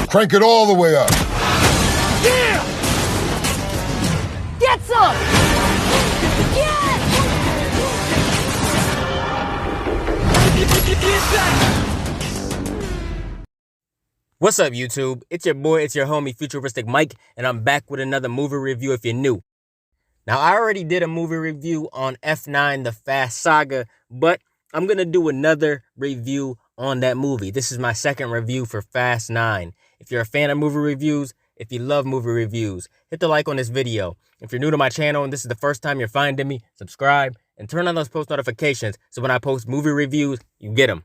Crank it all the way up. Yeah! Get some! Yeah! What's up, YouTube? It's your boy, it's your homie, FuturisticMike, and I'm back with another movie review if you're new. Now, I already did a movie review on F9, The Fast Saga, but I'm going to do another review on that movie. This is my second review for Fast 9. If you're a fan of movie reviews, if you love movie reviews, hit the like on this video. If you're new to my channel and this is the first time you're finding me, subscribe and turn on those post notifications so when I post movie reviews, you get them.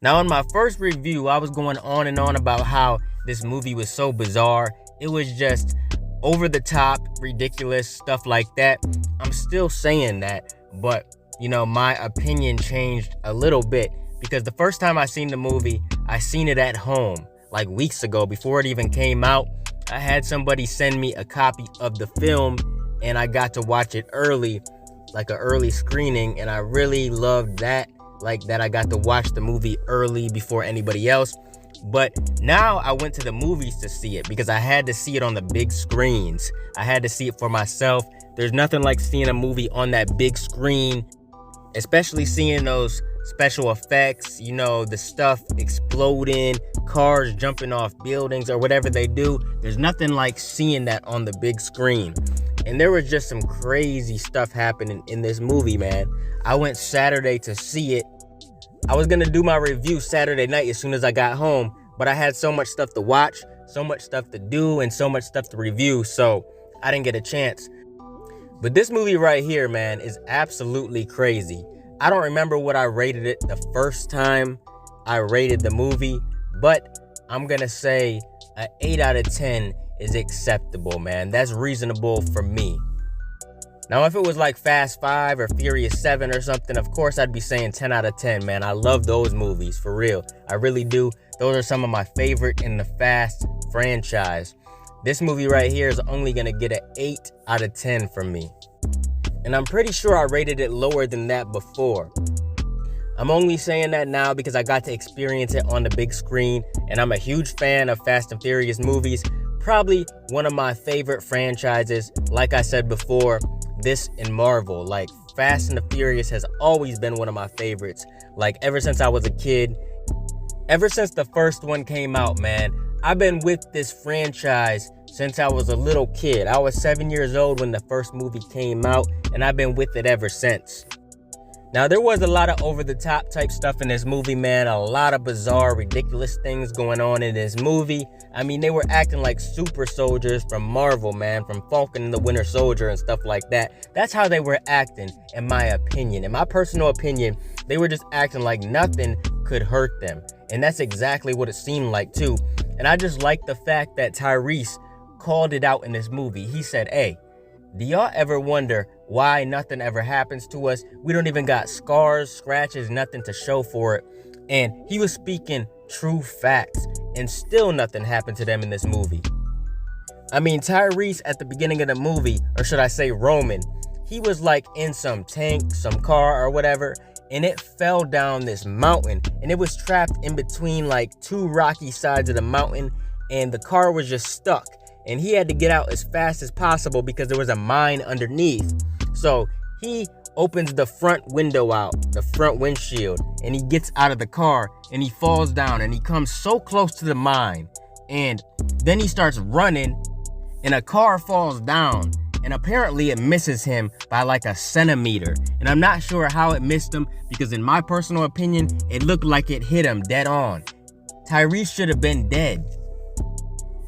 Now, in my first review, I was going on and on about how this movie was so bizarre. It was just over the top, ridiculous, stuff like that. I'm still saying that, but, you know, my opinion changed a little bit because the first time I seen the movie, I seen it at home, like weeks ago, before it even came out. I had somebody send me a copy of the film, and I got to watch it early, like an early screening, and I really loved that. Like that I got to watch the movie early before anybody else. But now I went to the movies to see it because I had to see it on the big screens. I had to see it for myself. There's nothing like seeing a movie on that big screen, especially seeing those special effects, you know, the stuff exploding, cars jumping off buildings or whatever they do. There's nothing like seeing that on the big screen. And there was just some crazy stuff happening in this movie, man. I went Saturday to see it. I was gonna do my review Saturday night as soon as I got home, but I had so much stuff to watch, so much stuff to do, and so much stuff to review, so I didn't get a chance. But this movie right here, man, is absolutely crazy. I don't remember what I rated it the first time I rated the movie, but I'm gonna say an 8 out of 10 is acceptable, man. That's reasonable for me. Now, if it was like Fast 5 or Furious 7 or something, of course I'd be saying 10 out of 10, man. I love those movies, for real. I really do. Those are some of my favorite in the Fast franchise. This movie right here is only gonna get an 8 out of 10 from me. And I'm pretty sure I rated it lower than that before. I'm only saying that now because I got to experience it on the big screen, and I'm a huge fan of Fast and Furious movies. Probably one of my favorite franchises. Like I said before, this and Marvel, like Fast and the Furious has always been one of my favorites. Like ever since I was a kid, ever since the first one came out, man, I've been with this franchise since I was a little kid. I was 7 years old when the first movie came out, and I've been with it ever since. Now, there was a lot of over-the-top type stuff in this movie, man. A lot of bizarre, ridiculous things going on in this movie. I mean, they were acting like super soldiers from Marvel, man, from Falcon and the Winter Soldier and stuff like that. That's how they were acting, in my opinion. In my personal opinion, they were just acting like nothing could hurt them. And that's exactly what it seemed like, too. And I just like the fact that Tyrese called it out in this movie. He said, hey, do y'all ever wonder why nothing ever happens to us? We don't even got scars, scratches, nothing to show for it. And he was speaking true facts, and still nothing happened to them in this movie. I mean, Tyrese at the beginning of the movie, or should I say Roman, he was like in some tank, some car or whatever, and it fell down this mountain, and it was trapped in between like two rocky sides of the mountain, and the car was just stuck. And he had to get out as fast as possible because there was a mine underneath. So he opens the front window out, the front windshield, and he gets out of the car and he falls down and he comes so close to the mine. And then he starts running and a car falls down, and apparently it misses him by like a centimeter. And I'm not sure how it missed him because in my personal opinion, it looked like it hit him dead on. Tyrese should have been dead.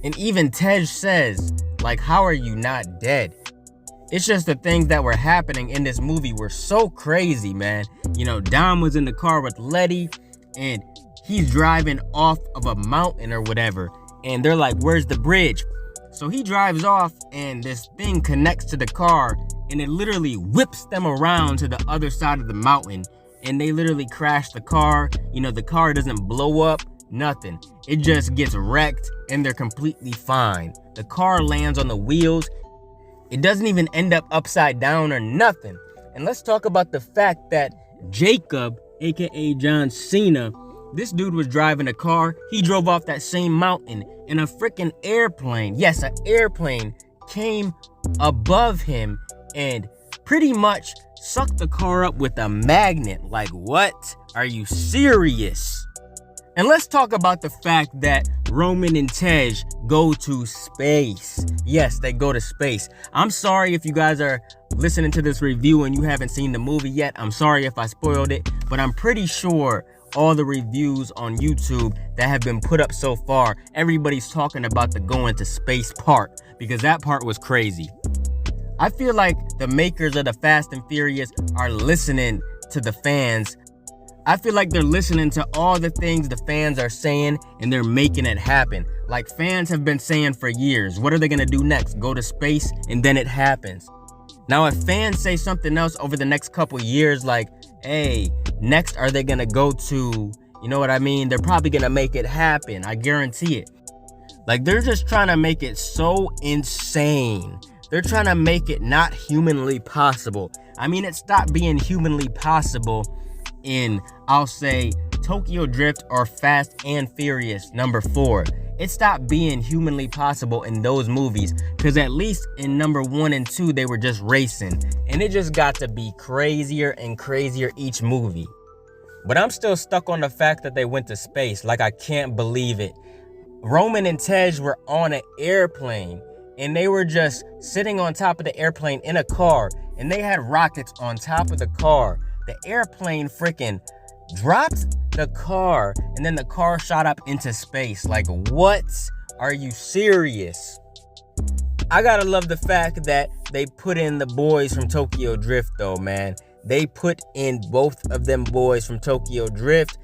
And even Tej says, like, how are you not dead? It's just the things that were happening in this movie were so crazy, man. You know, Dom was in the car with Letty, and he's driving off of a mountain or whatever. And they're like, where's the bridge? So he drives off, and this thing connects to the car, and it literally whips them around to the other side of the mountain. And they literally crash the car. You know, the car doesn't blow up. Nothing. It just gets wrecked and they're completely fine. The car lands on the wheels It doesn't even end up upside down or nothing. And let's talk about the fact that Jacob, aka John Cena, this dude was driving a car. He drove off that same mountain and a freaking airplane, yes, an airplane came above him and pretty much sucked the car up with a magnet. Like, what? Are you serious? And let's talk about the fact that Roman and Tej go to space. Yes, they go to space. I'm sorry if you guys are listening to this review and you haven't seen the movie yet. I'm sorry if I spoiled it, but I'm pretty sure all the reviews on YouTube that have been put up so far, everybody's talking about the going to space part, because that part was crazy. I feel like the makers of the Fast and Furious are listening to the fans. I feel like they're listening to all the things the fans are saying and they're making it happen. Like fans have been saying for years, what are they gonna do next? Go to space? And then it happens. Now if fans say something else over the next couple years, like, hey, next are they gonna go to, you know what I mean? They're probably gonna make it happen, I guarantee it. Like they're just trying to make it so insane. They're trying to make it not humanly possible. I mean, it stopped being humanly possible in, I'll say, Tokyo Drift or Fast and Furious number 4. It stopped being humanly possible in those movies, because at least in number 1 and 2 they were just racing, and it just got to be crazier and crazier each movie. But I'm still stuck on the fact that they went to space. Like, I can't believe it. Roman and Tej were on an airplane and they were just sitting on top of the airplane in a car, and they had rockets on top of the car. The airplane freaking dropped the car, and then the car shot up into space. Like, what? Are you serious? I gotta love the fact that they put in the boys from Tokyo Drift though, man. They put in both of them boys from Tokyo Drift.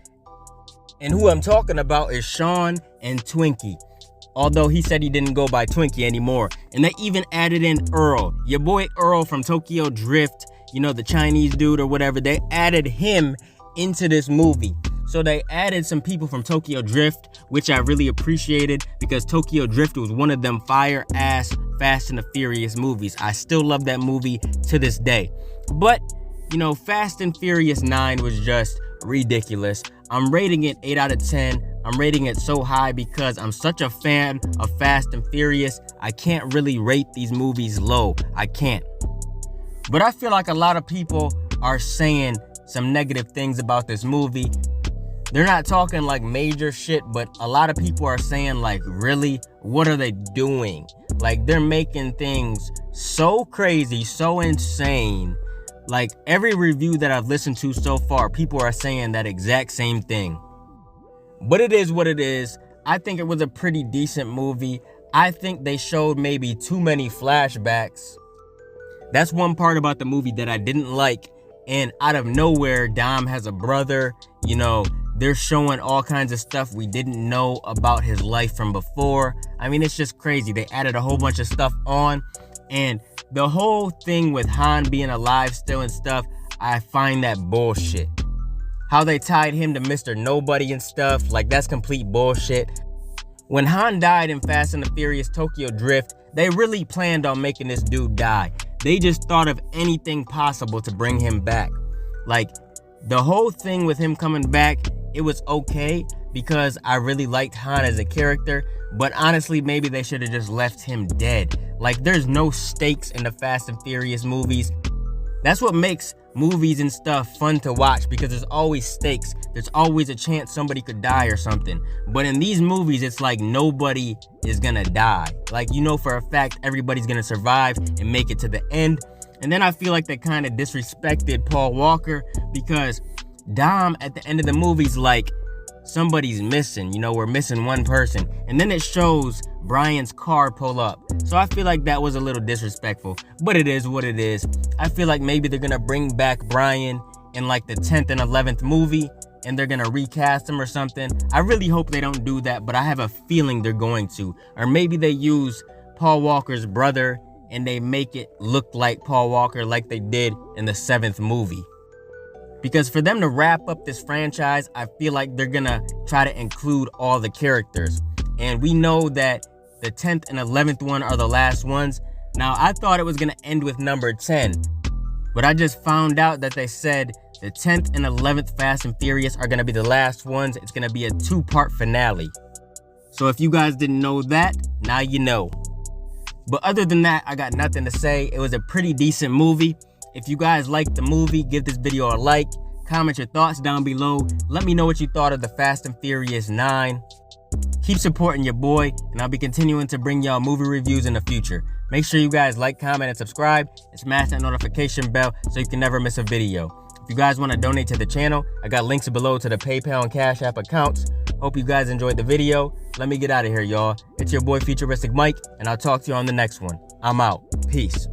And who I'm talking about is Sean and Twinkie. Although he said he didn't go by Twinkie anymore. And they even added in Earl. Your boy Earl from Tokyo Drift, you know, the Chinese dude or whatever, they added him into this movie. So they added some people from Tokyo Drift, which I really appreciated, because Tokyo Drift was one of them fire-ass Fast and the Furious movies. I still love that movie to this day. But, you know, Fast and Furious 9 was just ridiculous. I'm rating it 8 out of 10. I'm rating it so high because I'm such a fan of Fast and Furious. I can't really rate these movies low. I can't. But I feel like a lot of people are saying some negative things about this movie. They're not talking like major shit, but a lot of people are saying like, really? What are they doing? Like, they're making things so crazy, so insane. Like, every review that I've listened to so far, people are saying that exact same thing. But it is what it is. I think it was a pretty decent movie. I think they showed maybe too many flashbacks. That's one part about the movie that I didn't like. And out of nowhere, Dom has a brother. You know, they're showing all kinds of stuff we didn't know about his life from before. I mean, it's just crazy. They added a whole bunch of stuff on. And the whole thing with Han being alive still and stuff, I find that bullshit. How they tied him to Mr. Nobody and stuff, like, that's complete bullshit. When Han died in Fast and the Furious Tokyo Drift, they really planned on making this dude die. They just thought of anything possible to bring him back. Like, the whole thing with him coming back, it was okay because I really liked Han as a character, but honestly, maybe they should have just left him dead. Like, there's no stakes in the Fast and Furious movies. That's what makes movies and stuff fun to watch, because there's always stakes. There's always a chance somebody could die or something. But in these movies, it's like nobody is gonna die. Like, you know for a fact everybody's gonna survive and make it to the end. And then I feel like they kind of disrespected Paul Walker, because Dom at the end of the movie's like, somebody's missing, you know, we're missing one person. And then it shows Brian's car pull up. So I feel like that was a little disrespectful, but it is what it is. I feel like maybe they're gonna bring back Brian in like the 10th and 11th movie, and they're gonna recast him or something. I really hope they don't do that, but I have a feeling they're going to. Or maybe they use Paul Walker's brother and they make it look like Paul Walker like they did in the 7th movie. Because for them to wrap up this franchise, I feel like they're gonna try to include all the characters. And we know that the 10th and 11th one are the last ones. Now, I thought it was gonna end with number 10, but I just found out that they said the 10th and 11th Fast and Furious are gonna be the last ones. It's gonna be a 2-part finale. So if you guys didn't know that, now you know. But other than that, I got nothing to say. It was a pretty decent movie. If you guys liked the movie, give this video a like. Comment your thoughts down below. Let me know what you thought of the Fast and Furious 9. Keep supporting your boy, and I'll be continuing to bring y'all movie reviews in the future. Make sure you guys like, comment, and subscribe, and smash that notification bell so you can never miss a video. If you guys want to donate to the channel, I got links below to the PayPal and Cash App accounts. Hope you guys enjoyed the video. Let me get out of here, y'all. It's your boy FuturisticMike, and I'll talk to you on the next one. I'm out. Peace.